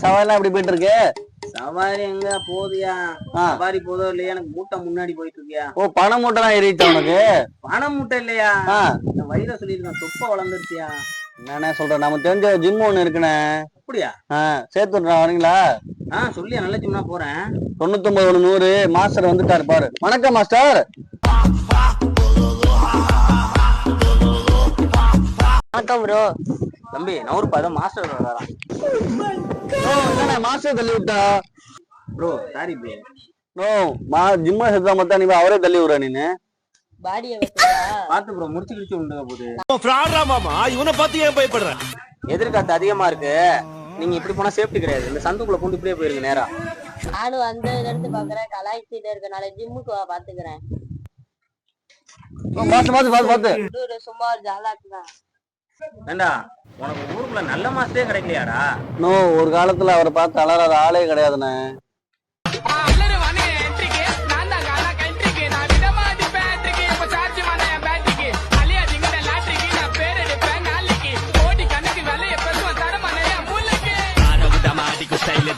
சவாரிலாம் எப்படி போயிட்டு இருக்கு? சவாரி எங்க போகுதியா? சவாரி போதோ இல்லையா, எனக்கு மூட்டை முன்னாடி போயிட்டு இருக்கியா? ஓ, பண மூட்டை தான் ஏறிடுச்சா உனக்கு? பணம் மூட்டை இல்லையா, இந்த வயிற சொல்லிருக்கேன், தொப்பை வளர்ந்துருச்சியா. என்னண்ணே சொல்றேன், நமக்கு தெரிஞ்ச ஜிம் ஒண்ணு இருக்குண்ணே. அப்படியா? சேர்த்து விட்றேன், வரீங்களா? சொல்லியா, நல்ல ஜிம்னா போறேன். 99 மாஸ்டர் வந்துட்டாரு பாரு. வணக்கம் மாஸ்டர். வணக்கம் ப்ரோ. தம்பி நவருப்பா, அதான் மாஸ்டர் வரான். என்னண்ணே மாஸ்டர் தள்ளி விட்டா? Bro sorry bro. நோ ஜிம்மா செத்தா மொத்தம் நீ அவரே தள்ளி விடுற. நீனு பாடியை பார்த்து ப்ரோ, முடிச்சு கிழிச்சு உண்டுக போகுது. இவனை பார்த்து ஏன் பயப்படுற? எதிர்காத்து அதிகமா இருக்கு, நீங்க இப்படி போனா சேஃப்டி கிடையாது. இந்த சந்துக்குள்ள கொண்டு இப்படியே போயிருங்க நேரா. நானும் அந்த இடத்து பாக்குறேன், கலாய்ச்சிட்டு இருக்கனால ஜிம்முக்கு பாத்துக்கிறேன். சும்மா ஒரு ஜாலாக்கு தான். ஏண்டா உனக்கு ஊருக்குள்ள நல்ல மாஸ்டரே கிடைக்கலையாடா? நோ, ஒரு காலத்துல அவரை பார்த்து அலறாத ஆளே கிடையாதுண்ணே. ஸ்டைல